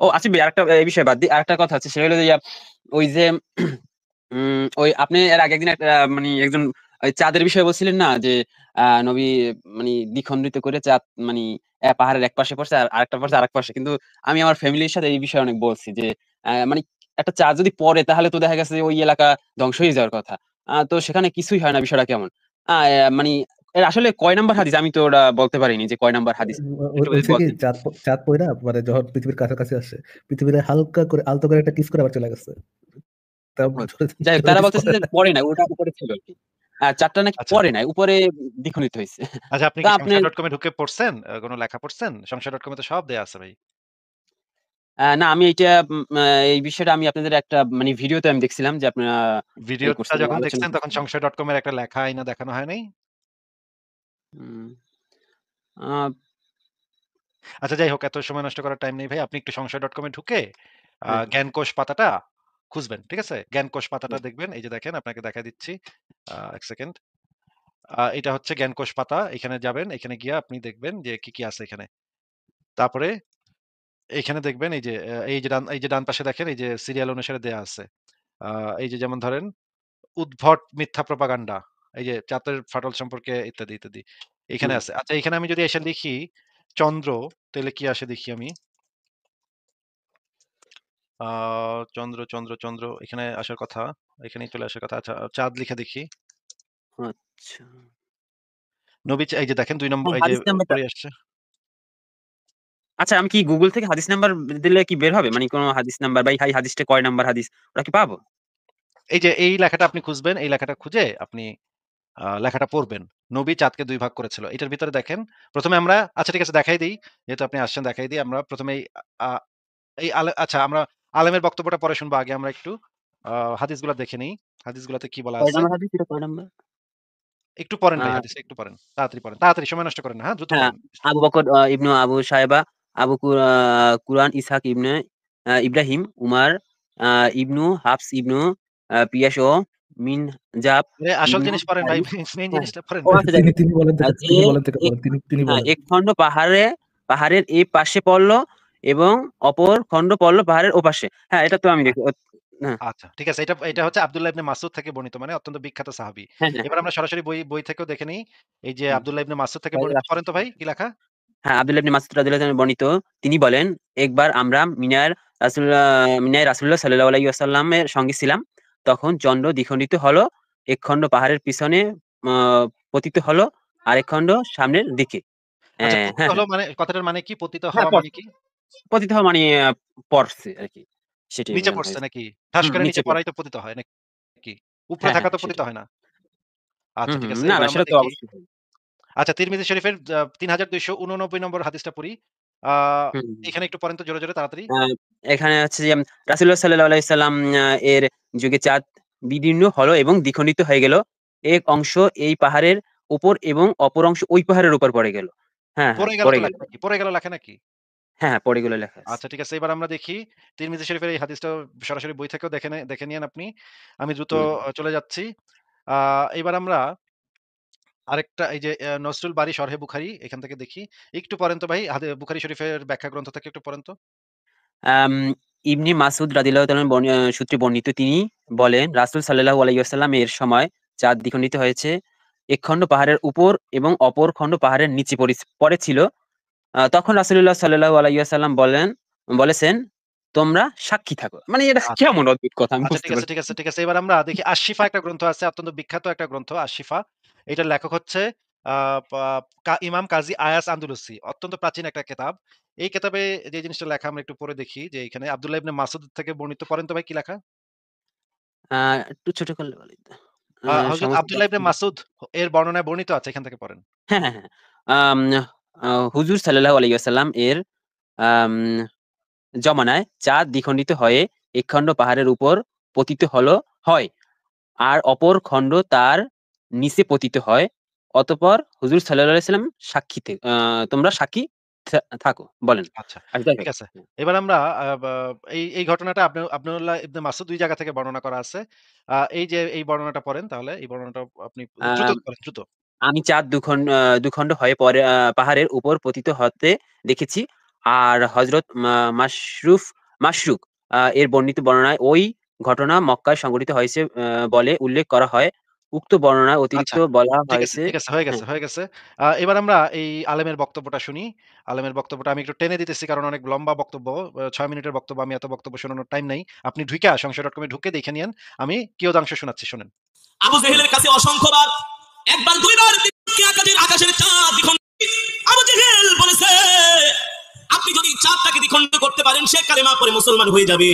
ও আচ্ছা ভাই, আরেকটা এই বিষয় বাদ দিয়ে আরেকটা কথা আছে, সেটা হলো যে ওই যে ওই আপনি এর আগে একদিন একটা মানে একজন ওই চাঁদের বিষয়ে বলছিলেন না, যে নবী মানে দ্বিখণ্ডিত করে চাঁদ মানে পাহাড়ের এক পাশে পড়ছে আর আরেকটা পাশে আরেক পাশে, কিন্তু আমি আমার ফ্যামিলির সাথে এই বিষয়ে অনেক বলছি যে মানে একটা চাঁদ যদি পড়ে তাহলে তো দেখা গেছে যে ওই এলাকা ধ্বংস হয়ে যাওয়ার কথা। তো সেখানে কিছুই হয় না, বিষয়টা কেমন? মানে এর আসলে কয় নাম্বার হাদিস আমি তো ওটা বলতে পারিনি, যে কয় নাম্বার হাদিস একটু যদি হয়েছে কি, বলতেন। চাঁদ পয়রা মানে যখন পৃথিবীর কাছাকাছি আসে, পৃথিবীর হালকা করে আলতো করে একটা কিস করে আবার চলে গেছে। তা ও, জোরে যাই হোক, জোরে তারা কিস বলতেছে করে যে না। পড়ে নাই, ওটা উপরে ছিল আর কি। চারটা নাকি আচ্ছা। পড়ে নাই, উপরে দ্বিখণ্ডিত হয়েছে। আচ্ছা, আপনি তা কি আপনি সংশয়.com এ ঢুকে পড়ছেন? কোনো লেখা পড়ছেন? সংশয়.com এ তো সব দেয়া আছে ভাই। না, আমি এইটা এই বিষয়টা আমি আপনাদের একটা মানে ভিডিওতে আমি দেখছিলাম যে আপনারা ভিডিওটা করছেন, যখন আলোচনা দেখছেন তখন করছেন। সংশয়.com এর একটা লেখা আইনা দেখানো হয় নাই? হুম, আ আচ্ছা, যাই হোক, এত সময় নষ্ট করার টাইম নেই ভাই। আপনি একটু সংশয়.com এ ঢুকে হ্যাঁ, জ্ঞানকোষ পাতাটা খুঁজবেন। ঠিক আছে? জ্ঞানকোষ পাতাটা দেখবেন। এই যে দেখেন, আপনাকে দেখায় দিচ্ছি। ১ সেকেন্ড। এটা হচ্ছে জ্ঞানকোষ পাতা। এখানে যাবেন। এখানে গিয়ে আপনি দেখবেন যে কি আছে এখানে। তারপরে এইখানে দেখবেন এই যে ডান পাশে দেখেন, এই যে সিরিয়াল অনুসারে দেয়া আছে। আ এই যে যেমন ধরেন, উদ্ভট মিথ্যা প্রপাগান্ডা। এই যে চাঁদের ফাটল সম্পর্কে ইত্যাদি, ইত্যাদি। এখানে হুম, আছে। আচ্ছা, এখানে আমি যদি এসে লিখি চন্দ্র, তাইলে কি আসে দেখি আমি। আ চন্দ্র এখানে আসার কথা। এখানেই চলে আসার কথা। আচ্ছা, চাঁদ লিখে দেখি। আচ্ছা। এই যে দেখেন ২ নম্বর, হ্যাঁ, এই যে হাদিস নাম্বারটা উপরেই আসছে। আচ্ছা, আমি কি গুগল থেকে হাদিস নাম্বার দিলে কি বের হবে? মানে কোন হাদিস নাম্বার বা এই হাদিসটা কয় নাম্বার হাদিস ওটা কি পাবো? এই যে এই লেখাটা আপনি খুঁজবেন, এই লেখাটা খুঁজে আপনি লেখাটা পড়বেন। নবী চাঁদকে ২ ভাগ করেছিল। এটার ভিতরে দেখেন, ১ম এ আমরা, আচ্ছা ঠিক আছে, দেখাই দেই। যেহেতু আপনি আসছেন দেখাই দিই। আমরা ১ম এই আ এই আচ্ছা, আমরা আলেমের বক্তব্যটা পরে শুনবো। আগে আমরা একটু আ হাদিসগুলা দেখে নেই। হাদিসগুলাতে কি বলা কয় আছে? নাম্বার হাদিস, এটা কয় নাম্বার? একটু পড়েন আ ভাই, হাদিসটা একটু পড়েন। তাড়াতাড়ি পড়েন। তাড়াতাড়ি, সময় নষ্ট করেন না, হ্যাঁ? দ্রুত হ্যাঁ, পড়েন। আবু বকর ইবনু আবু সায়বা, কুরআন ইসহাক ইবনে ইব্রাহিম, উমার আ ইবনু হাফস ইবনু পিয়াস ও মিনজাব আসল ইবনু জিনিস পড়েন ভাই। হারিস। মেইন হ্যাঁ, জিনিসটা পড়েন ও ভাই। আচ্ছা, যাক তিনি গে। তিনি বলেন থেকে, যে তিনি বলেন থেকে এক পড়েন, তিনি হ্যাঁ, বলেন। এক খন্ড পাহাড়ের এই পাশে পড়ল এবং অপর খন্ড পড়ল পাহাড়ের ওপাশে। হ্যাঁ, এটা তো আমি দেখি। হ্যাঁ, আচ্ছা, ঠিক আছে। এটা এটা হচ্ছে আব্দুল্লাহ ইবনে মাসউদ থেকে বর্ণিত, মানে অত্যন্ত বিখ্যাত সাহাবী। হ্যাঁ, হ্যাঁ, এবার আমরা সরাসরি বই থেকেও দেখে নিই। এই যে হুম। আব্দুল্লাহ ইবনে মাসউদ থেকে ভাই বর্ণিত, পড়েন তো ভাই, কি লেখা? হ্যাঁ, আব্দুল্লাহ ইবনে মাসউদ রাদিয়াল্লাহু আনহু বর্ণিত, তিনি বলেন, একবার আমরা মিনায় রাসূলুল্লাহ সাল্লাল্লাহু আলাইহি ওয়াসাল্লামের সঙ্গে ছিলাম। তখন চন্দ্র দ্বিখণ্ডিত হলো। এক খণ্ড পাহাড়ের পিছনে আ পতিত হলো, আরেক খণ্ড সামনের দিকে। আচ্ছা, পতিত হ্যাঁ, হলো হ্যাঁ। মানে, কথাটার মানে কি? পতিত হ্যাঁ, হওয়া মানে কি? পতিত হওয়া মানে পড়ছে আরকি। সেটাই নিচে বোঝানো পড়ছে হয়েছে। নাকি? ঠাস হুম, করে নিচে নিচে পড়াই পড়ছে। তো পতিত হয় নাকি? উপরে হ্যাঁ, থাকা হ্যাঁ, তো পতিত সেটাই। হয় না? হুম, আচ্ছা, ঠিক হুম। আছে। না, এবার না, আমরা সেটা তো দেখি। অবশ্যই। আচ্ছা, তিরমিজি শরীফের ৩২৮৯ নম্বর হাদিসটা পড়ি। আ হুম, হুম। এখানে একটু পড়েন তো জোরে, জোরে, তাড়াতাড়ি। আ এখানে হচ্ছে যে রাসূলুল্লাহ সাল্লাল্লাহু আলাইহি সাল্লাম এর যুগে চাঁদ বিদীর্ণ হলো এবং দ্বিখণ্ডিত হয়ে গেল। এক অংশ এই পাহাড়ের উপর এবং অপর অংশ ওই পাহাড়ের উপর পড়ে গেল। হ্যাঁ, হ্যাঁ, পড়ে গেল পড়ে তো গেল। লেখা নাকি? পড়ে গেল লেখা নাকি? হ্যাঁ, হ্যাঁ, পড়ে গেল লেখা আছে। আচ্ছা, ঠিক আছে। এবার আমরা দেখি তিরমিজি শরীফের এই হাদিসটা সরাসরি বই থেকেও দেখে নিয়েন আপনি। আমি দ্রুত হুম। চলে যাচ্ছি। আ এবার আমরা আরেকটা, এই যে নসরুল বারী শরহে বুখারী, এখান থেকে দেখি। একটু পড়েন তো ভাই, বুখারী শরীফের ব্যাখ্যা গ্রন্থ থেকে একটু পড়েন তো। আম ইবনে মাসউদ রাদিয়াল্লাহু তাআলা সূত্রে বর্ণিত, তিনি বলেন, রাসূল সাল্লাল্লাহু আলাইহি ওয়াসাল্লাম এর সময় চাঁদ দ্বিখণ্ডিত হয়েছে। এক খণ্ড পাহাড়ের উপর এবং অপর খণ্ড পাহাড়ের নিচে পড়েছিল। তখন রাসূলুল্লাহ সাল্লাল্লাহু আলাইহি ওয়াসাল্লাম বলেছেন, "তোমরা সাক্ষী থাকো।" মানে এটা আচ্ছা। কেমন অদ্ভুত কথা আমি আচ্ছা, বুঝতে ঠিক আছে, পারছি ঠিক আছে, ঠিক আছে। এবার আমরা দেখি আশ-শিফা একটা গ্রন্থ আছে, অত্যন্ত বিখ্যাত একটা গ্রন্থ আশ-শিফা। এটার লেখক হচ্ছে আ পা ইমাম কাজী আয়াজ আন্দুলুসি। অত্যন্ত প্রাচীন একটা কেতাব। এই কেতাবে যে জিনিসটা লেখা আমরা একটু পড়ে দেখি, যে এখানে আব্দুল্লাহ ইবনে মাসউদ থেকে বর্ণিত, পড়েন তো ভাই, কি লেখা? আ একটু ছোট করলে ভালো হইতো। হযরত সমস্ত আব্দুল্লাহ ইবনে মাসউদ এর বর্ণনায় বর্ণিত আছে, এখান থেকে পড়েন। হ্যাঁ, হ্যাঁ, হ্যাঁ। আম হুজুর সাল্লাল্লাহু আলাইহি ওয়াসাল্লাম এর আম জমানায় চাঁদ দ্বিখণ্ডিত হয়ে এক খণ্ড পাহাড়ের উপর পতিত হয়। আর অপর খণ্ড তার নিচে পতিত হয়। অতঃপর হুজুর সাল্লাল্লাহু আলাইহি সাল্লাম তোমরা সাক্ষী থাকো। বলেন। আচ্ছা, আচ্ছা, যাই ঠিক হোক। আছে। এবার আমরা আ বা এই ঘটনাটা আব্দুল্লাহ ইবনে মাসউদ ২ জায়গা থেকে বর্ণনা করা আছে। এই যে এই বর্ণনাটা পড়েন তাহলে, এই বর্ণনাটা আপনি দ্রুত আম পড়েন, দ্রুত। আমি চাঁদ দুখণ্ড হয়ে পাহাড়ের উপর পতিত হতে দেখেছি। আর হযরত মাশরুক এর বর্ণিত বর্ণনায় ওই ঘটনা মক্কায় সংঘটিত হয়েছে বলে উল্লেখ করা হয়। উক্ত বর্ণনায় আচ্ছা, অতিরিক্ত বলা ঠিক আছে, হয়েছে ঠিক আছে। হয়ে হ্যাঁ, গেছে, হয়ে গেছে। এবার আমরা এই আলেমের বক্তব্যটা শুনি। আলেমের বক্তব্যটা আমি একটু টেনে দিতেছি কারণ অনেক লম্বা বক্তব্য। ৬ মিনিটের বক্তব্য, আমি এত বক্তব্য শোনানোর টাইম নাই। আপনি ঢুইকা সংশয়.com এ ঢুকে দেখে নিয়েন। আমি কিয়দাংশ শোনাচ্ছি, শোনেন। আবু হুম। জেহেলের কাছে অসংখ্যবার, একবার দুইবার আকাশের চাঁদ দ্বিখণ্ডিত। আবু জেহেল বলেছে, আপনি যদি চাঁদটাকে দ্বিখণ্ডিত করতে পারেন সে কালেমা পড়ে মুসলমান হয়ে যাবে।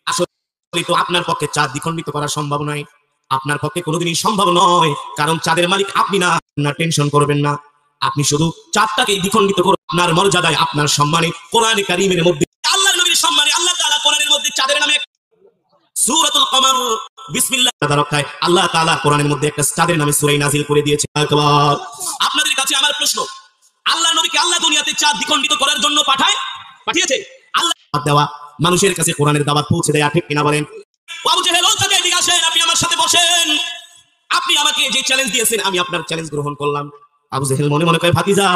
আসলে তো আপনার পক্ষে চাঁদ দ্বিখণ্ডিত করা সম্ভব নয়, আপনার পক্ষে কোনোদিনই সম্ভব নয়, কারণ চাঁদের মালিক আপনি না। না টেনশন করবেন না, আপনি শুধু চাঁদটাকে দ্বিখণ্ডিত করুন। আপনার মর্যাদায়, আপনার সম্মানে কোরআনে কারীমের মধ্যে আল্লাহর নবীর সম্মানে আল্লাহ তাআলা কোরআনের মধ্যে চাঁদের নামে সূরাতুল কমর বিসমিল্লাহ রক্ষায় আল্লাহ তাআলা কোরআনের মধ্যে একটা চাঁদের নামে সূরা নাজিল করে দিয়েছে। আকবার। আপনাদের কাছে আমার প্রশ্ন, আল্লাহর নবীকে আল্লাহ দুনিয়াতে চাঁদ দ্বিখণ্ডিত করার জন্য পাঠিয়েছে? আল্লাহ দেওয়া মানুষের কাছে কোরআনের দাওয়াত পৌঁছে দেয়া, ঠিক কিনা বলেন? আবু জেহেল বলতে, এদিকে আসেন, আপনি আমার সাথে বসেন। আপনি আমাকে যে চ্যালেঞ্জ দিয়েছেন আমি আপনার চ্যালেঞ্জ গ্রহণ করলাম। আবু জেহেল মনে মনে কয়, ভাতিজা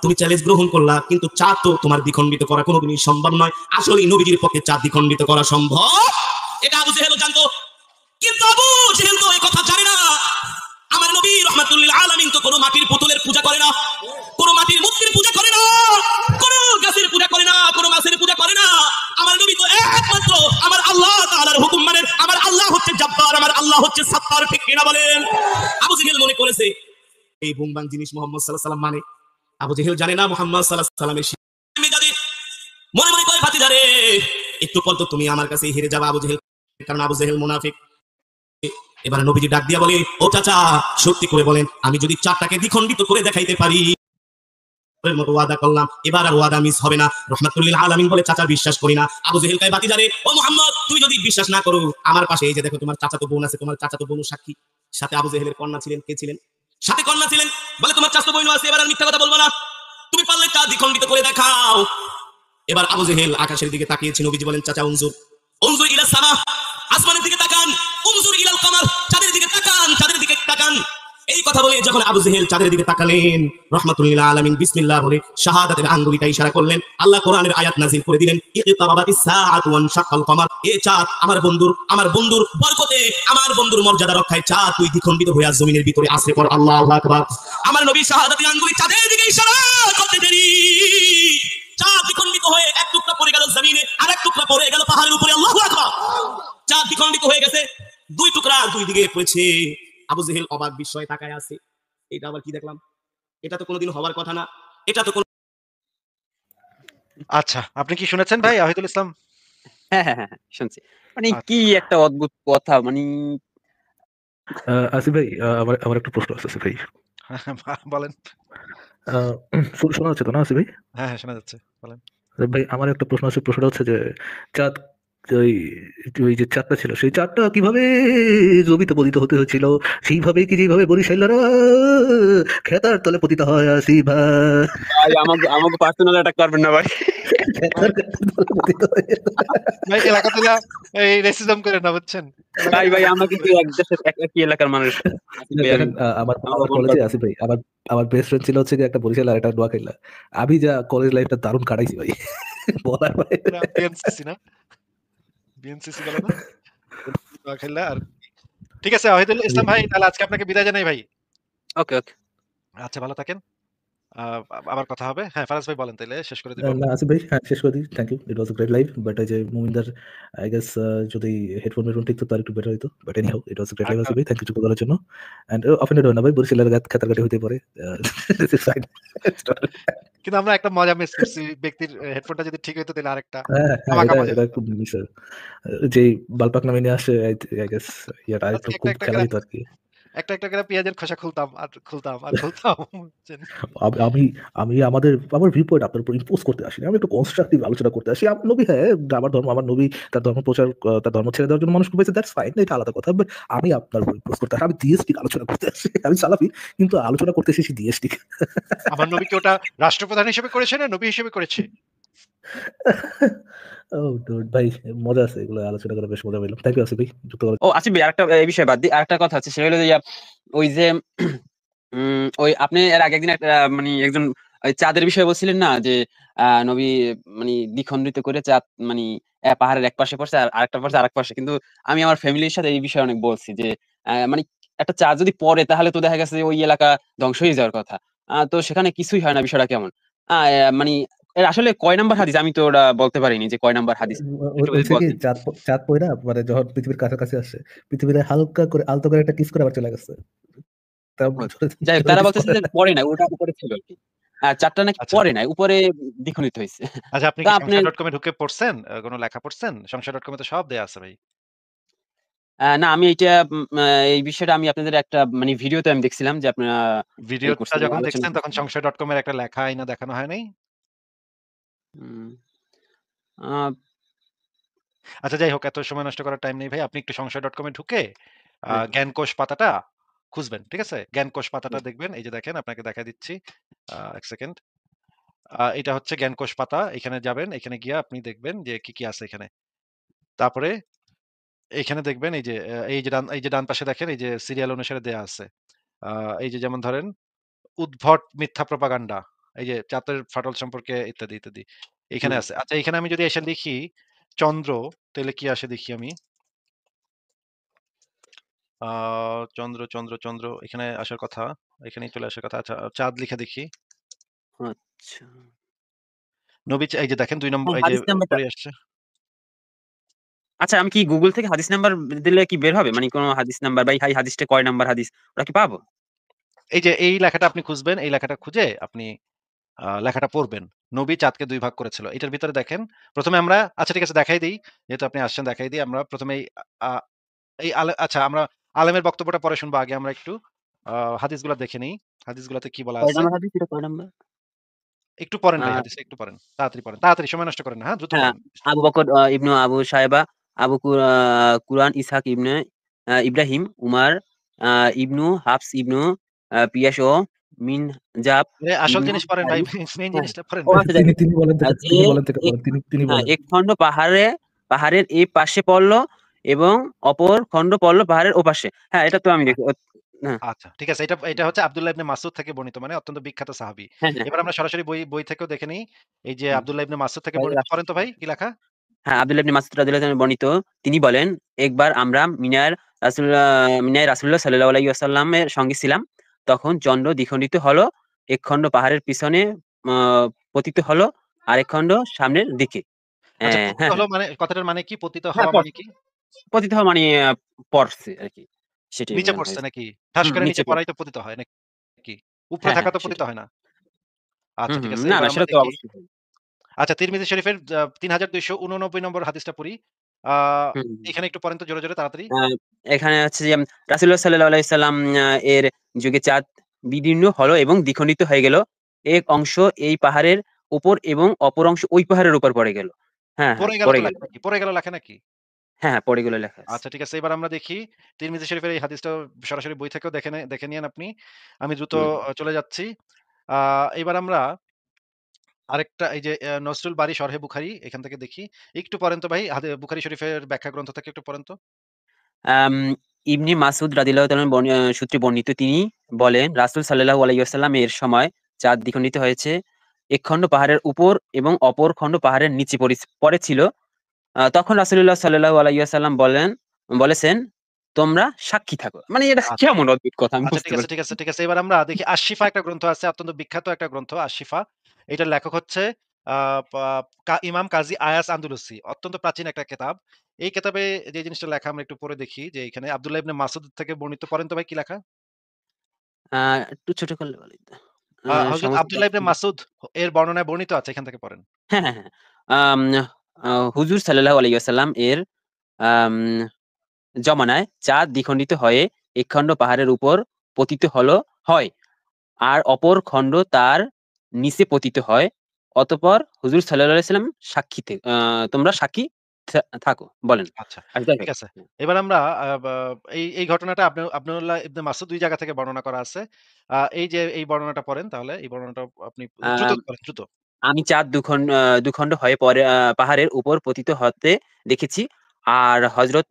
তুমি চ্যালেঞ্জ গ্রহণ করলা, কিন্তু চাঁদ তো তোমার দ্বিখণ্ডিত করা কোনোদিনই সম্ভব নয়। আসলে নবীজির পক্ষে চাঁদ দ্বিখণ্ডিত করা সম্ভব, এটা আবু জেহেলও জানতো। কিন্তু আবু জেহেল তো এই কথা জানে না। আমার নবী রাহমাতুল আলামিন তো কোনো মাটির পুতুলের পূজা করে না, কোনো মাটির মূর্তির পূজা করে না, কোনো গাছের পূজা করে না, কোনো মাছের পূজা করে না। আমার নবী তো একমাত্র আমার আল্লাহ তাআলার হুকুম মানে। আমার আল্লাহ হচ্ছে জব্বার, আমার আল্লাহ হচ্ছে সত্তার, ঠিক কিনা বলেন? আবু জেহেল মনে করেছে এই বুমবাং জিনিস মুহাম্মদ সাল্লাল্লাহু আলাইহি ওয়াসাল্লাম মানে। আবু জেহেল জানে না মুহাম্মদ সাল্লাল্লাহু আলাইহি ওয়াসাল্লামের মেজাজে মনে মনে কয়, ভাতিজারে একটু পর তো তুমি আমার কাছে হেরে যাবে আবু জেহেল, কারণ আবু জেহেল মুনাফিক। এবার নবীজি ডাক দিয়া বলে, ও চাচা সত্যি করে বলেন, আমি যদি চাঁদটাকে দ্বিখণ্ডিত করে দেখাইতে পারি মতো ওয়াদা করলাম, এবার আর ওয়াদা মিস হবে না। রাহমাতুল আলামিন বলে, চাচা বিশ্বাস করি না। আবু জেহেল কয়, ভাতিজারে ও মুহাম্মদ তুমি যদি বিশ্বাস না করো, আমার পাশে এই যে দেখো তোমার চাচাতো বোন আছে, তোমার চাচাতো বোন সাক্ষী। সাথে আবু জেহেলের কন্যা ছিলেন, কে ছিলেন? সাথে কন্যা ছিলেন। বলে তোমার চাচাতো বোন আছে, এবার আর মিথ্যা কথা বলবো না, তুমি পারলে চাঁদ দ্বিখণ্ডিত করে দেখাও। এবার আবু জেহেল আকাশের দিকে তাকিয়েছে। নবীজি বলেন, চাচা উনজুর ইলা সামা, আসমানের দিকে তাকান। উনজুর ইলাল কমর, চাঁদের দিকে তাকান, চাঁদের দিকে তাকান। এই কথা বলে যখন আবু জেহেল চাঁদের দিকে তাকালেন, রাহমাতুল লিল আলামিন বিসমিল্লাহ বলে শাহাদাতের আঙ্গুলিটা ইশারা করলেন। আল্লাহ কোরআনের আয়াত নাযিল করে দিলেন, ইকতারাবাতিস সাআতু ওয়ান শাক্কাল কমর। এ চাঁদ আমার বন্ধুর বরকতে, আমার বন্ধুর মর্যাদা রক্ষায় চাঁদ তুই দ্বিখণ্ডিত হয়ে জমিনের ভিতরে আছড়ে পড়। আল্লাহু আকবার। আমার নবী শাহাদাতের আঙ্গুলি চাঁদের দিকে ইশারা করতে দেরি, চাঁদ দ্বিখণ্ডিত হয়ে এক টুকরা পড়ে গেল জমিনে, আর এক টুকরা পড়ে গেল পাহাড়ের উপরে। আল্লাহু আকবার। চাঁদ দ্বিখণ্ডিত হয়ে গেছে, দুই টুকরা দুই দিকে পড়েছে। আবু জেহেল অবাক বিস্ময়ে তাকায় আছে, এটা আবার কি দেখলাম? এটা তো কোনোদিন হওয়ার কথা না, এটা তো কোনো। আচ্ছা, আপনি কি শুনেছেন ভাই ওয়াহিদুল ইসলাম? হ্যাঁ, হ্যাঁ, হ্যাঁ, হ্যাঁ, শুনছি। মানে আচ্ছা। কি একটা অদ্ভুত কথা, মানে আসিফ ভাই, আমার আমার একটা প্রশ্ন আছে আসিফ ভাই। বলেন। শোনা যাচ্ছে তো না আসিফ ভাই? হ্যাঁ, হ্যাঁ, শোনা যাচ্ছে, বলেন। ভাই আমার একটা প্রশ্ন আছে। প্রশ্নটা হচ্ছে যে চাঁদ, ওই ওই যে চাঁদটা ছিল, সেই চাঁদটা কিভাবে জমিতে পতিত হতে হয়েছিল? সেইভাবেই কি যেভাবে বরিশাইলারা খেতার তলে পতিত হয় আসিফ ভাই? ভাই আমাকে পার্সোনাল অ্যাটাক করবেন না ভাই। খেতার তলে পতিত হয়। ভাই এলাকা থেকে এই রেসিজম করে না, বুঝছেন? ভাই আমরা কিন্তু এক দেশের একই এলাকার মানুষ। আসিফ ভাই, দেখেন, আমার আমাকে ফোন কলেজে করবেন। আসিফ ভাই, আমার বেস্ট ফ্রেন্ড ছিল হচ্ছে যে একটা বরিশাল আর একটা নোয়াখাইলা। আমি যা কলেজ লাইফটা দারুণ কাটাইছি ভাই, বলার বাইরে। বিএনসিসি না? বিএনসিসি বলে না? নোয়াখালীরা আর ঠিক আছে ওয়াহিদুল ইসলাম ভাই, তাহলে আজকে আপনাকে বিদায় জানাই ভাই। ওকে, ওকে। আচ্ছা, ভালো থাকেন। আবার কথা হবে। হ্যাঁ, ফারাজ ভাই বলেন, তাইলে শেষ করে দিব। না আসিফ ভাই, হ্যাঁ শেষ করে দিই। Thank you, it was a great live. But এই যে মুমিনদার আই গেস যদি হেডফোন ঠিকতো তার একটু বেটার হইতো। But anyhow, it was a great live Asif ভাই। থ্যাংক ইউ করার জন্য। এন্ড অফেন্ডেড হয় না ভাই, বরিশালের খেতারগাটি হইতে পারে। কিন্তু আমরা একটা মজা মিস করছি, ব্যক্তির হেডফোনটা যদি ঠিক হইতো তাহলে আরেকটা হ্যাঁ, ধামাকা মজা এটা হতো। খুব মিস। যে বালপাক নামে নিয়ে আসে, আই গেস ইয়াটা আজকে একটু একটা খুব একটা খেলা করে হইতো আর কি। একটা করে পেঁয়াজের খোসা খুলতাম আর খুলতাম আর খুলতাম, বুঝছেন? আমি আমি আমার ভিউ পয়েন্ট আপনার উপর ইম্পোজ করতে আসিনি। আমি একটু কনস্ট্রাকটিভ আলোচনা করতে আসি। আমার নবী, হ্যাঁ আমার নবী তার ধর্ম প্রচার, তার ধর্ম ছেড়ে দেওয়ার জন্য মানুষকে পেয়েছে, দ্যাটস ফাইন, এটা আলাদা কথা। বাট আমি আপনার উপর ইম্পোজ করতে আসি। আমি দিয়েস্টিক আলোচনা করতে আসি। আমি সালাফি, কিন্তু আলোচনা করতে এসেছি দিয়েস্টিক। আমার নবীকে ওটা রাষ্ট্রপ্রধান হিসেবে করেছে না নবী হিসেবে করেছে? ও ডুড ভাই, মজা আছে এগুলো আলোচনা করে, বেশ মজা পেলাম। থ্যাংক ইউ আসিফ ভাই, যুক্ত করার ও আসিফ ভাই, আরেকটা এই বিষয় বাদ দিয়ে আরেকটা কথা আছে, সেটা হলো যে ওই যে ওই আপনি এর আগে একদিন একটা মানে একজন ওই চাঁদের বিষয়ে বলছিলেন না যে নবী মানে দ্বিখণ্ডিত করে চাঁদ মানে পাহাড়ের এক পাশে পড়ছে আর আরেকটা পড়ছে আরেক পাশে। কিন্তু আমি আমার ফ্যামিলির সাথে এই বিষয়ে অনেক বলছি যে মানে একটা চাঁদ যদি পড়ে তাহলে তো দেখা গেছে যে ওই এলাকা ধ্বংস হয়ে যাওয়ার কথা। তো সেখানে কিছুই হয় না, বিষয়টা কেমন? মানে এর আসলে কয় নাম্বার হাদিস আমি তো ওটা বলতে পারিনি যে কয় নাম্বার হাদিস। একটু যদি হয়েছে কি বলতেন। চাঁদ পয়রা মানে যখন পৃথিবীর কাছাকাছি আসে পৃথিবীতে হালকা করে আলতো করে একটা কিস করে আবার চলে গেছে। তা ও জোরে যাই হোক, জোরে তারা কিস বলতেছে করে যে পড়ে নাই, ওটা উপরে ছিল আরকি। চাঁদটা নাকি আচ্ছা। পড়ে নাই, উপরে দ্বিখণ্ডিত হইছে। আচ্ছা, আপনি তো কি আপনি সংশয়.com এ ঢুকে পড়ছেন? কোন লেখা পড়ছেন? সংশয়.com এ তো সব দেয়া আছে ভাই। না আমি এইটা এই বিষয়টা আমি আপনাদের একটা মানে ভিডিওতে আমি দেখছিলাম যে আপনারা ভিডিওটা করছেন, যখন আলোচনা দেখছেন তখন করছেন। সংশয়.com এর একটা লেখা আইনা দেখানো হয় নাই? হুম, আ আচ্ছা, যাই হোক, এত সময় নষ্ট করার টাইম নেই ভাই। আপনি একটু সংশয়.com এ ঢুকে হ্যাঁ, জ্ঞানকোষ পাতাটা খুঁজবেন। ঠিক আছে? জ্ঞানকোষ পাতাটা হ্যাঁ, দেখবেন। এই যে দেখেন, আপনাকে দেখায় দিচ্ছি। ১ সেকেন্ড। এটা হচ্ছে জ্ঞানকোষ পাতা। এখানে যাবেন। এখানে গিয়ে আপনি দেখবেন যে কি আছে এখানে। তারপরে এইখানে দেখবেন এই যে ডান পাশে দেখেন, এই যে সিরিয়াল অনুসারে দেয়া আছে। আ এই যে যেমন ধরেন, উদ্ভট মিথ্যা প্রপাগান্ডা। এই যে চাঁদের ফাটল সম্পর্কে ইত্যাদি, ইত্যাদি। এখানে হুম, আছে। আচ্ছা, এখানে আমি যদি এসে লিখি চন্দ্র, তাইলে কি আসে দেখি আমি। আ চন্দ্র এখানে আসার কথা। এখানেই চলে আসার কথা। আচ্ছা, চাঁদ লিখে দেখি। আচ্ছা। এই যে দেখেন ২ নম্বর, হ্যাঁ, এই যে হাদিস নাম্বারটা উপরেই আসছে। আচ্ছা আমি কি Google থেকে হাদিস নাম্বার দিলে কি বের হবে? মানে কোন হাদিস নাম্বার বা এই হাদিসটা কয় নাম্বার হাদিস ওটা কি পাবো? এই যে এই লেখাটা আপনি খুঁজবেন। এই লেখাটা খুঁজে আপনি লেখাটা পড়বেন। নবী চাঁদকে ২ ভাগ করেছিল। এটার ভিতরে দেখেন, ১ম এ আমরা, আচ্ছা ঠিক আছে, দেখাই দেই। যেহেতু আপনি আসছেন দেখাই দেই। আমরা ১ম এই আ এই আচ্ছা, আমরা আলেমের বক্তব্যটা পরে শুনবো। আগে আমরা একটু আ হাদিসগুলা দেখে নেই। হাদিসগুলাতে কি বলা কয় আছে। নাম্বার হাদিস, এটা কয় নাম্বার? একটু পড়েন আ ভাই, হাদিসটা একটু পড়েন। তাড়াতাড়ি পড়েন। তাড়াতাড়ি, সময় নষ্ট করেন না, হ্যাঁ? দ্রুত হ্যাঁ, পড়েন। আবু বকর ইবনু আবু সায়বা, আবু কুরআন ইসহাক ইবনে ইব্রাহিম, উমার ইবনু হাফস ইবনু পিয়াস ও মিনজাব আসল ইবনু জিনিস পড়েন ভাই। হারিস। মেইন হ্যাঁ, জিনিসটা পড়েন ও ভাই। আচ্ছা যাই হোক। তিনি বলেন থেকে যে তিনি বলেন থেকে এক বলেন তিনি হ্যাঁ, বলেন। এক খন্ড পাহাড়ের এই পাশে পড়ল এবং অপর খন্ড পড়ল পাহাড়ের ওপাশে। হ্যাঁ, এটা তো আমি দেখি। হ্যাঁ, আচ্ছা, ঠিক আছে। এটা হচ্ছে আব্দুল্লাহ ইবনে মাসউদ থেকে বর্ণিত, মানে অত্যন্ত বিখ্যাত সাহাবী। হ্যাঁ, হ্যাঁ, এবার আমরা সরাসরি বই থেকেও দেখে নেই। এই যে হুম। আব্দুল্লাহ ইবনে মাসউদ থেকে ভাই বর্ণিত, পড়েন তো ভাই, কি লেখা? হ্যাঁ, আব্দুল্লাহ ইবনে মাসউদ রাদিয়াল্লাহু আনহু বর্ণিত, তিনি বলেন, একবার আমরা মিনায় রাসূলুল্লাহ সাল্লাল্লাহু আলাইহি ওয়াসাল্লামের সঙ্গে ছিলাম। তখন চন্দ্র দ্বিখণ্ডিত হলো। এক খণ্ড পাহাড়ের পিছনে আ পতিত হলো, আরেক খণ্ড সামনের দিকে। আচ্ছা, পতিত হ্যাঁ, হ্যাঁ। হলো মানে, কথাটার মানে কি? পতিত হ্যাঁ, হওয়া মানে কি? পতিত হওয়া মানে পড়ছে আরকি। সেটাই নিচে বোঝানো পড়ছে হয়েছে। নাকি? ঠাস হুম, করে নিচে নিচে পড়াই পড়ছে। তো পতিত হয় নাকি? উপরে হ্যাঁ, থাকা হ্যাঁ, তো পতিত সেটাই। হয় না? হুম, আচ্ছা, ঠিক হুম। আছে। না, এবার না আমরা সেটা তো দেখি। অবশ্যই। আচ্ছা, তিরমিজি শরীফের ৩২৮৯ নম্বর হাদিসটা পড়ি। আ হুম, হুম। এখানে একটু পড়েন তো জোরে, জোরে, তাড়াতাড়ি। আ এখানে হচ্ছে যে রাসূলুল্লাহ সাল্লাল্লাহু আলাইহি সাল্লাম এর যুগে চাঁদ বিদীর্ণ হলো এবং দ্বিখণ্ডিত হয়ে গেল। এক অংশ এই পাহাড়ের উপর এবং অপর অংশ ওই পাহাড়ের উপর পড়ে গেল। হ্যাঁ, হ্যাঁ, পড়ে গেল পড়ে তো গেল। লেখা নাকি? পড়ে গেল লেখা নাকি? হ্যাঁ, হ্যাঁ, পড়ে গেল লেখা আছে। আচ্ছা, ঠিক আছে। এবার আমরা দেখি তিরমিজি শরীফের এই হাদিসটা সরাসরি বই থেকেও দেখে নিয়েন আপনি। আমি দ্রুত হুম। চলে যাচ্ছি। আ এবার আমরা আরেকটা, এই যে নসরুল বারী শরহে বুখারী, এখান থেকে দেখি। একটু পড়েন তো ভাই, বুখারী শরীফের ব্যাখ্যা গ্রন্থ থেকে একটু পড়েন তো। আম ইবনে মাসউদ রাদিয়াল্লাহু তাআলা সূত্রে বর্ণিত, তিনি বলেন, রাসূল সাল্লাল্লাহু আলাইহি ওয়াসাল্লাম এর সময় চাঁদ দ্বিখণ্ডিত হয়েছে। এক খণ্ড পাহাড়ের উপর এবং অপর খণ্ড পাহাড়ের নিচে পড়েছিল। তখন রাসূলুল্লাহ সাল্লাল্লাহু আলাইহি ওয়াসাল্লাম বলেছেন, "তোমরা সাক্ষী থাকো।" মানে এটা আচ্ছা। কেমন অদ্ভুত কথা আমি আচ্ছা, বুঝতে ঠিক আছে, পারছি ঠিক আছে, ঠিক আছে। এবার আমরা দেখি আশ-শিফা একটা গ্রন্থ আছে, অত্যন্ত বিখ্যাত একটা গ্রন্থ আশ-শিফা। এটার লেখক হচ্ছে আ পা ইমাম কাজী আয়াজ আন্দুলুসি। অত্যন্ত প্রাচীন একটা কেতাব। এই কেতাবে যে জিনিসটা লেখা আমরা একটু পড়ে দেখি, যে এখানে আব্দুল্লাহ ইবনে মাসউদ থেকে বর্ণিত, পড়েন তো ভাই, কি লেখা? আ একটু ছোট করলে ভালো হইতো। হযরত সমস্ত আব্দুল্লাহ ইবনে মাসউদ এর বর্ণনায় বর্ণিত আছে, এখান থেকে পড়েন। হ্যাঁ, হ্যাঁ, হ্যাঁ। আম হুজুর সাল্লাল্লাহু আলাইহি ওয়াসাল্লাম এর আম জমানায় চাঁদ দ্বিখণ্ডিত হয়ে এক খণ্ড পাহাড়ের উপর পতিত হয়। আর অপর খণ্ড তার নিচে পতিত হয়। অতঃপর হুজুর সাল্লাল্লাহু আলাইহি সাল্লাম তোমরা সাক্ষী থাকো বলেন। আচ্ছা, যাই ঠিক হোক। আছে। এবার আমরা আ বা এই ঘটনাটা আব্দুল্লাহ ইবনে মাসউদ ২ জায়গা থেকে বর্ণনা করা আছে। এই যে এই বর্ণনাটা পড়েন তাহলে। এই বর্ণনাটা আপনি দ্রুত আ পড়েন, দ্রুত। আমি চাঁদ দুখণ্ড হয়ে পরে পাহাড়ের উপর পতিত হতে দেখেছি। আর হযরত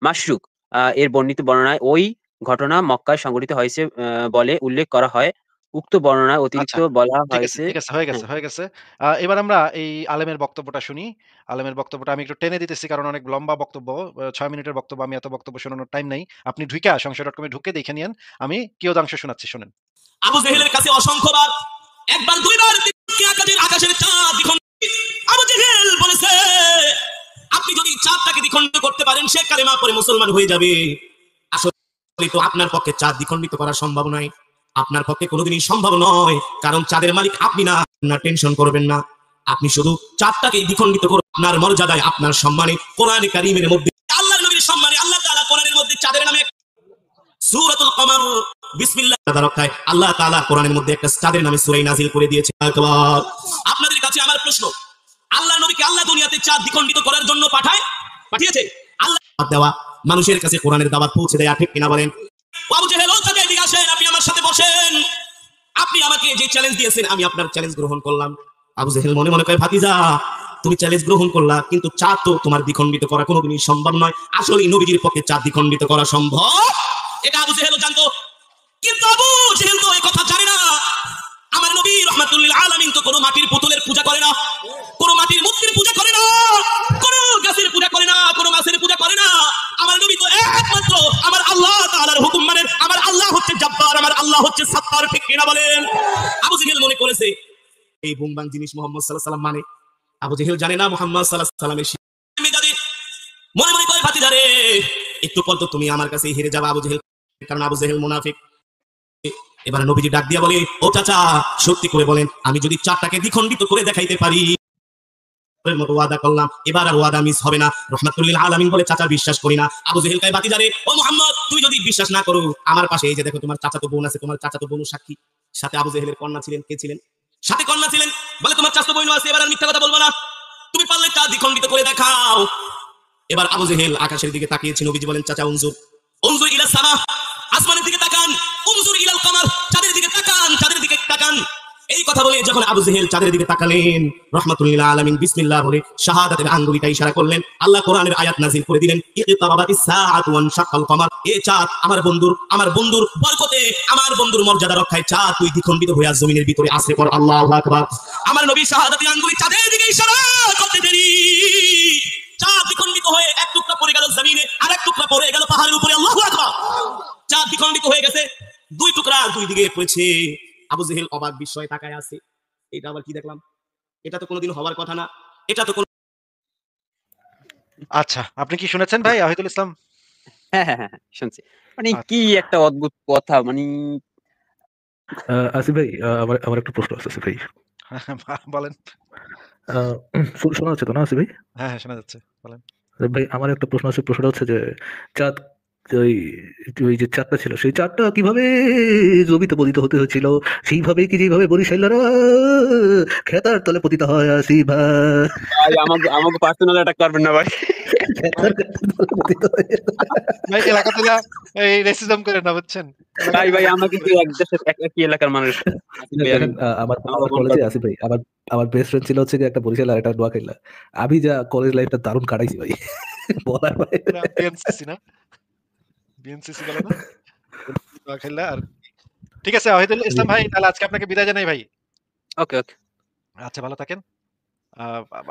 মাশরুক এর বর্ণিত বর্ণনায় ওই ঘটনা মক্কায় সংঘটিত হয়েছে বলে উল্লেখ করা হয়। উক্ত বর্ণনায় আচ্ছা, অতিরিক্ত বলা ঠিক আছে, হয়েছে। হয়ে হ্যাঁ, গেছে, হয়ে গেছে। এবার আমরা এই আলেমের বক্তব্যটা শুনি। আলেমের বক্তব্যটা আমি একটু টেনে দিতেছি কারণ অনেক লম্বা বক্তব্য। ৬ মিনিটের বক্তব্য, আমি এত বক্তব্য শোনানোর টাইম নাই। আপনি ঢুইকা সংশয়.com এ ঢুকে দেখে নিয়েন। আমি কিয়দাংশ শোনাচ্ছি, শোনেন। আবু জেহেলের কাছে অসংখ্যবার, একবার দুইবার তিনবার আকাশের চাঁদ দ্বিখণ্ডিত। আবু জেহেল বলেছে, আপনি যদি চাঁদটাকে দ্বিখণ্ডিত করতে পারেন সে কালেমা পড়ে মুসলমান হয়ে যাবে। আসলে তো আপনার পক্ষে চাঁদ দ্বিখণ্ডিত করা সম্ভব নয়, আপনার পক্ষে কোনোদিনই সম্ভব নয়, কারণ চাঁদের মালিক আপনি না। না টেনশন করবেন না, আপনি শুধু চাঁদটাকে দ্বিখণ্ডিত করুন। আপনার মর্যাদায়, আপনার সম্মানে কোরআনে কারীমের মধ্যে আল্লাহর নবীর সম্মানে আল্লাহ তাআলা কোরআনের মধ্যে চাঁদের নামে সূরাতুল কমর বিসমিল্লাহ তাবারাকায় আল্লাহ তাআলা কোরআনের মধ্যে একটা চাঁদের নামে সূরা নাযিল করে দিয়েছে। আকবার। আপনাদের কাছে আমার প্রশ্ন, আল্লাহর নবীকে আল্লাহ দুনিয়াতে চাঁদ দ্বিখণ্ডিত করার জন্য পাঠিয়েছে? আল্লাহ দেওয়া মানুষের কাছে কোরআনের দাওয়াত পৌঁছে দেয়া, ঠিক কিনা বলেন? আবু জেহেল ওখানে এদিকে আসেন, আপনি আমার সাথে বসেন। আপনি আমাকে যে চ্যালেঞ্জ দিয়েছেন আমি আপনার চ্যালেঞ্জ গ্রহণ করলাম। আবু জেহেল মনে মনে কয়, ভাতিজা তুমি চ্যালেঞ্জ গ্রহণ করলা, কিন্তু চাঁদ তো তোমার দ্বিখণ্ডিত করা কোনোদিনই সম্ভব নয়। আসলে নবীজির পক্ষে চাঁদ দ্বিখণ্ডিত করা সম্ভব, এটা আবু জেহেলও জানতো। কিন্তু আবু জেহেল তো এই কথা জানে না। আমার নবী রাহমাতুল্লিল আলামিন তো কোনো মাটির পুতুলের পূজা করে না, কোনো মাটির মূর্তির পূজা করে না, কোনো গাছের পূজা করে না, কোনো মাছের পূজা করে না। আমার নবী তো একমাত্র আমার আল্লাহ তাআলার হুকুম মানেন। আমার আল্লাহ হচ্ছে জব্বার, আমার আল্লাহ হচ্ছে সাত্তার, ঠিক কিনা বলেন? আবু জেহেল মনে করেছে এই বুমবাং জিনিস মুহাম্মদ সাল্লাল্লাহু আলাইহি ওয়াসাল্লাম মানে। আবু জেহেল জানে না মুহাম্মদ সাল্লাল্লাহু আলাইহি ওয়াসাল্লামের মেজাজে মনে মনে কয়, ভাতিজারে একটু পর তো তুমি আমার কাছে হেরে যাবে আবু জেহেল, কারণ আবু জেহেল মুনাফিক। এবার নবীজি ডাক দিয়া বলে, ও চাচা সত্যি করে বলেন, আমি যদি চাঁদটাকে দ্বিখণ্ডিত করে দেখাইতে পারি মতো ওয়াদা করলাম, এবার আর ওয়াদা মিস হবে না। রাহমাতুল্লিল আলামিন বলে, চাচা বিশ্বাস করি না। আবু জেহেল কয়, ভাতিজারে ও মুহাম্মদ তুমি যদি বিশ্বাস না করো, আমার পাশে এই যে দেখো তোমার চাচাতো বোন আছে, তোমার চাচাতো বোন সাক্ষী। সাথে আবু জেহেলের কন্যা ছিলেন, কে ছিলেন? সাথে কন্যা ছিলেন। বলে তোমার চাচাতো বোন আছে, এবার আর মিথ্যা কথা বলবো না, তুমি পারলে চাঁদ দ্বিখণ্ডিত করে দেখাও। এবার আবু জেহেল আকাশের দিকে তাকিয়েছে। নবীজি বলেন, চাচা উনজুর উনজুর ইলা সামা, আসমানের দিকে তাকান। উনজুর ইলাল কামার, চাঁদের দিকে তাকান, চাঁদের দিকে তাকান। এই কথা বলে যখন আবু জেহেল চাঁদের দিকে তাকালেন, রাহমাতুল্লিল আলামিন বিসমিল্লাহ বলে শাহাদাতের আঙ্গুলিটা ইশারা করলেন। আল্লাহ কোরআনের আয়াত নাযিল করে দিলেন, ইকতারাবাতিস সাআতু ওয়ানশাক্কাল কমার। এ চাঁদ আমার বন্ধুর বরকতে, আমার বন্ধুর মর্যাদা রক্ষায় চাঁদ তুই দ্বিখণ্ডিত হয়ে জমিনের ভিতরে আশ্রয় কর। আল্লাহু আকবার। আমার নবী শাহাদাতের আঙ্গুলি চাঁদের দিকে ইশারা করতে দেরি, চাঁদ দ্বিখণ্ডিত হয়ে এক টুকরা পড়ে গেল জমিনে, আর এক টুকরা পড়ে গেল পাহাড়ের উপরে। আল্লাহু আকবার। চাঁদ দ্বিখণ্ডিত হয়ে গেছে, দুই টুকরা দুই দিকে পড়েছে। আবু জেহেল অবাক বিস্ময়ে তাকায় আছে। এটা আবার কি দেখলাম? এটা তো কোনোদিন হওয়ার কথা না, এটা তো কোনো। আচ্ছা, আপনি কি শুনেছেন ভাই ওয়াহিদুল ইসলাম? হ্যাঁ, হ্যাঁ, হ্যাঁ, হ্যাঁ, শুনছি। মানে আচ্ছা। কি একটা অদ্ভুত কথা, মানে আসিফ ভাই, আমার আমার একটা প্রশ্ন আছে আসিফ ভাই। বলেন। শোনা যাচ্ছে তো না আসিফ ভাই? হ্যাঁ, হ্যাঁ, শোনা যাচ্ছে, বলেন। ভাই আমার একটা প্রশ্ন আছে। প্রশ্নটা হচ্ছে যে চাঁদ, ওই ওই যে চাঁদটা ছিল, সেই চাঁদটা কিভাবে জমিতে পতিত হতে হয়েছিল? সেইভাবেই কি যেভাবে বরিশাইলারা খেতার তলে পতিত হয় আসিফ ভাই? ভাই আমাকে পার্সোনাল অ্যাটাক করবেন না ভাই। খেতার তলে পতিত হয়। ভাই এলাকাতে না এই রেসিজম করে না, বুঝছেন? ভাই আমাকে কি এক দেশের একই এলাকার মানুষ। দেখেন, আমার কলেজে আসিফ ভাই, আমার বেস্ট ফ্রেন্ড ছিল হচ্ছে যে একটা বরিশাল আর একটা নোয়াখালী। আমি যা কলেজ লাইফটা দারুণ কাটাইছি ভাই, বলার বাইরে। বিএনসিসি না? বিএনসিসি বলে না? নোয়াখালী আর ঠিক আছে ওয়াহিদুল ইসলাম ভাই, তাহলে আজকে আপনাকে বিদায় জানাই ভাই। ওকে। আচ্ছা, ভালো থাকেন।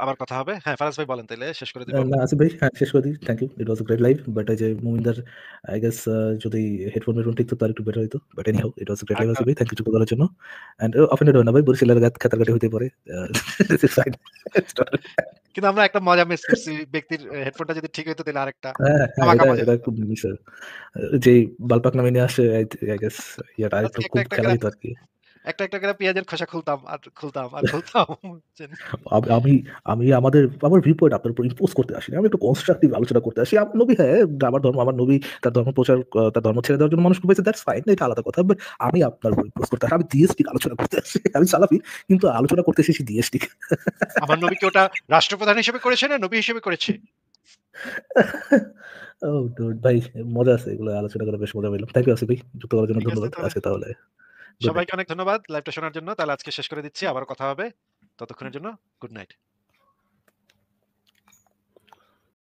আবার কথা হবে। হ্যাঁ, ফারাজ ভাই বলেন, তাইলে শেষ করে দিব। না আসিফ ভাই, হ্যাঁ শেষ করে দিই। Thank you, it was a great live. But এই যে মুমিনদার আই গেস যদি হেডফোন ঠিক তো তার একটু বেটার হইতো। But anyhow it was a great live Asif ভাই, থ্যাংক ইউ করার জন্য। এন্ড অফেন্ডেড হয় না ভাই, বরিশালের খেতারগাটি হইতে পারে। This is fine. কিন্তু আমরা একটা মজা মিস করছি, ব্যক্তির হেডফোনটা যদি ঠিক হইতো তাহলে আরেকটা হ্যাঁ, ধামাকা মজা। এটা খুব মিস হয়। যে বালপাক নামে নিয়ে আসে, আই গেস ইয়াটা আরেকটু আজকে খুব একটা খেলা হইতো আর কি। একটা করে পেঁয়াজের খোসা খুলতাম আর খুলতাম আর খুলতাম, বুঝছেন? আমি আমার ভিউ পয়েন্ট আপনার উপর ইম্পোজ করতে আসিনি। আমি একটু কনস্ট্রাকটিভ আলোচনা করতে আসি। আমার নবী, হ্যাঁ আমার নবী তার ধর্ম প্রচার, তার ধর্ম ছেড়ে দেওয়ার জন্য মানুষ পেয়েছে, দ্যাটস ফাইন, এটা আলাদা কথা। বাট আমি আপনার উপর ইম্পোজ করতে আসি। আমি ডিএসটিক আলোচনা করতে আসি। আমি সালাফি, কিন্তু আলোচনা করতে এসেছি ডিএসটিক। আমার নবীকে ওটা রাষ্ট্রপ্রধান হিসেবে করেছে না নবী হিসেবে করেছে? ও ডুড ভাই, মজা আছে এগুলো আলোচনা করে, বেশ মজা পেলাম। থ্যাংক ইউ আসিফ ভাই, যুক্ত করার জন্য ঠিক আছে, ধন্যবাদ। তাহলে আজকে তাহলে গুড নাইট। সবাইকে অনেক ধন্যবাদ লাইভটা শোনার জন্য। তাহলে আজকে শেষ করে দিচ্ছি, আবার কথা হবে। ততক্ষণের জন্য গুড নাইট।